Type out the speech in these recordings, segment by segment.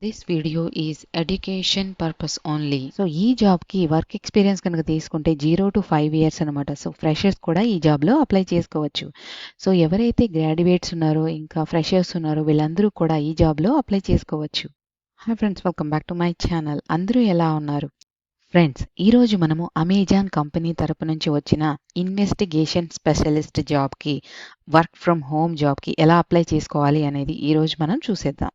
This video is education purpose only. So ఈ జాబ్కి work experience కనుక తీసుకుంటే 0 to 5 years అనమాట. సో ఫ్రెషర్స్ కూడా ఈ జాబ్లో అప్లై చేసుకోవచ్చు. సో ఎవరైతే గ్రాడ్యుయేట్స్ ఉన్నారో ఇంకా ఫ్రెషర్స్ ఉన్నారో వీళ్ళందరూ కూడా ఈ జాబ్లో అప్లై చేసుకోవచ్చు. Hi friends, welcome back to my channel. అందరూ ఎలా ఉన్నారు? ఫ్రెండ్స్, ఈరోజు మనము అమెజాన్ కంపెనీ తరపు నుంచి వచ్చిన ఇన్వెస్టిగేషన్ స్పెషలిస్ట్ జాబ్కి వర్క్ ఫ్రమ్ హోమ్ జాబ్కి ఎలా అప్లై చేసుకోవాలి అనేది ఈరోజు మనం చూసేద్దాం.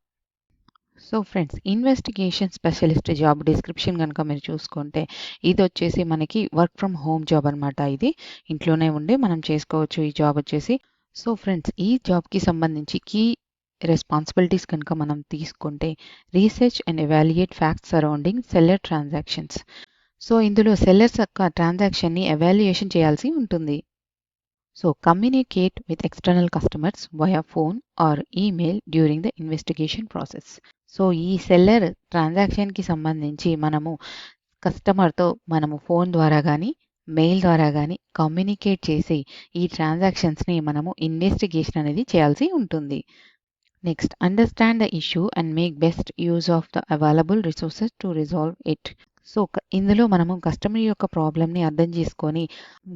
So friends, investigation specialist job description కనుక మీరు చూసుకుంటే ఇది వచ్చేసి మనకి వర్క్ ఫ్రమ్ హోమ్ జాబ్ అనమాట. ఇది ఇంట్లోనే ఉండి మనం చేసుకోవచ్చు ఈ జాబ్ వచ్చేసి. సో ఫ్రెండ్స్, ఈ జాబ్కి సంబంధించి కీ రెస్పాన్సిబిలిటీస్ కనుక మనం తీసుకుంటే research and evaluate facts surrounding seller transactions. So ఇందులో సెల్లర్స్ యొక్క ట్రాన్సాక్షన్ని ఎవాల్యుయేషన్ చేయాల్సి ఉంటుంది. So communicate with external customers via phone are email during the investigation process. So ఈ సెల్లర్ ట్రాన్సాక్షన్కి సంబంధించి మనము కస్టమర్తో మనము ఫోన్ ద్వారా కానీ మెయిల్ ద్వారా కానీ కమ్యూనికేట్ చేసి ఈ ట్రాన్సాక్షన్స్ని మనము ఇన్వెస్టిగేషన్ అనేది చేయాల్సి ఉంటుంది. Next, understand the issue and make best use of the available resources to resolve it. So ఇందులో మనము కస్టమర్ యొక్క ప్రాబ్లమ్ని అర్థం చేసుకొని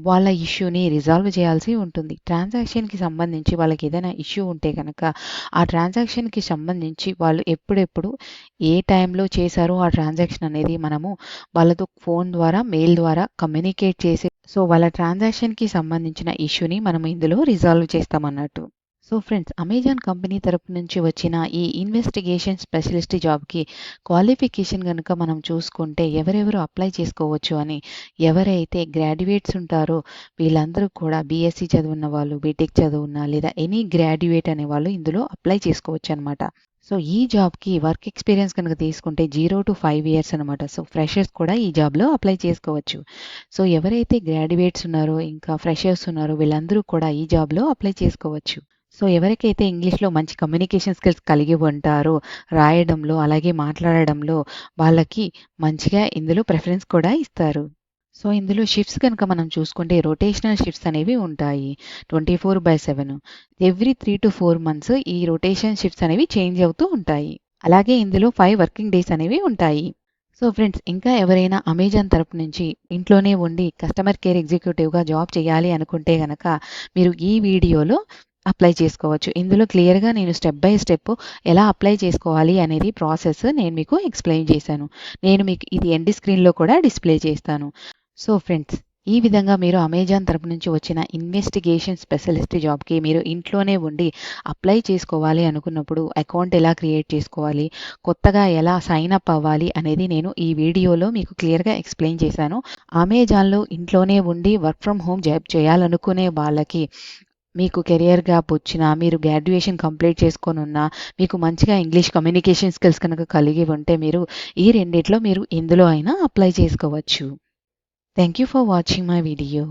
వాళ్ళ ఇష్యూని రిజాల్వ్ చేయాల్సి ఉంటుంది. ట్రాన్సాక్షన్కి సంబంధించి వాళ్ళకి ఏదైనా ఇష్యూ ఉంటే కనుక ఆ ట్రాన్సాక్షన్కి సంబంధించి వాళ్ళు ఎప్పుడెప్పుడు ఏ టైంలో చేశారో ఆ ట్రాన్సాక్షన్ అనేది మనము వాళ్ళతో ఫోన్ ద్వారా మెయిల్ ద్వారా కమ్యూనికేట్ చేసి సో వాళ్ళ ట్రాన్సాక్షన్కి సంబంధించిన ఇష్యూని మనం ఇందులో రిజాల్వ్ చేస్తామన్నట్టు. సో ఫ్రెండ్స్, అమెజాన్ కంపెనీ తరపు నుంచి వచ్చిన ఈ ఇన్వెస్టిగేషన్ స్పెషలిస్ట్ జాబ్కి క్వాలిఫికేషన్ కనుక మనం చూసుకుంటే ఎవరెవరు అప్లై చేసుకోవచ్చు అని, ఎవరైతే గ్రాడ్యుయేట్స్ ఉంటారో వీళ్ళందరూ కూడా బీఎస్సీ చదువున్న వాళ్ళు, బీటెక్ చదువున్న లేదా ఎనీ గ్రాడ్యుయేట్ అనే వాళ్ళు ఇందులో అప్లై చేసుకోవచ్చు అనమాట. సో ఈ జాబ్కి వర్క్ ఎక్స్పీరియన్స్ కనుక తీసుకుంటే 0 to 5 years అనమాట. సో ఫ్రెషర్స్ కూడా ఈ జాబ్లో అప్లై చేసుకోవచ్చు. సో ఎవరైతే గ్రాడ్యుయేట్స్ ఉన్నారో ఇంకా ఫ్రెషర్స్ ఉన్నారో వీళ్ళందరూ కూడా ఈ జాబ్లో అప్లై చేసుకోవచ్చు. సో ఎవరికైతే ఇంగ్లీష్లో మంచి కమ్యూనికేషన్ స్కిల్స్ కలిగి ఉంటారో రాయడంలో అలాగే మాట్లాడడంలో వాళ్ళకి మంచిగా ఇందులో ప్రిఫరెన్స్ కూడా ఇస్తారు. సో ఇందులో షిఫ్ట్స్ కనుక మనం చూసుకుంటే రొటేషనల్ షిఫ్ట్స్ అనేవి ఉంటాయి 24/7. ఎవ్రీ 3 to 4 months ఈ రొటేషన్ షిఫ్ట్స్ అనేవి చేంజ్ అవుతూ ఉంటాయి. అలాగే ఇందులో 5 working days అనేవి ఉంటాయి. సో ఫ్రెండ్స్, ఇంకా ఎవరైనా అమెజాన్ తరపు నుంచి ఇంట్లోనే ఉండి కస్టమర్ కేర్ ఎగ్జిక్యూటివ్గా జాబ్ చేయాలి అనుకుంటే కనుక మీరు ఈ వీడియోలో అప్లై చేసుకోవచ్చు. ఇందులో క్లియర్గా నేను స్టెప్ బై స్టెప్ ఎలా అప్లై చేసుకోవాలి అనేది ప్రాసెస్ నేను మీకు ఎక్స్ప్లెయిన్ చేశాను. నేను మీకు ఇది ఎండ్ స్క్రీన్లో కూడా డిస్ప్లే చేస్తాను. సో ఫ్రెండ్స్, ఈ విధంగా మీరు అమెజాన్ తరపు నుంచి వచ్చిన ఇన్వెస్టిగేషన్ స్పెషలిస్ట్ జాబ్కి మీరు ఇంట్లోనే ఉండి అప్లై చేసుకోవాలి అనుకున్నప్పుడు అకౌంట్ ఎలా క్రియేట్ చేసుకోవాలి, కొత్తగా ఎలా సైన్ అప్ అవ్వాలి అనేది నేను ఈ వీడియోలో మీకు క్లియర్గా ఎక్స్ప్లెయిన్ చేశాను. అమెజాన్లో ఇంట్లోనే ఉండి వర్క్ ఫ్రమ్ హోమ్ జాబ్ చేయాలనుకునే వాళ్ళకి మీకు కెరియర్ గ్యాప్ వచ్చినా, మీరు గ్రాడ్యుయేషన్ కంప్లీట్ చేసుకొని ఉన్నా, మీకు మంచిగా ఇంగ్లీష్ కమ్యూనికేషన్ స్కిల్స్ కనుక కలిగి ఉంటే మీరు ఈ రెండిట్లో మీరు ఎందులో అయినా అప్లై చేసుకోవచ్చు. Thank you for watching my video.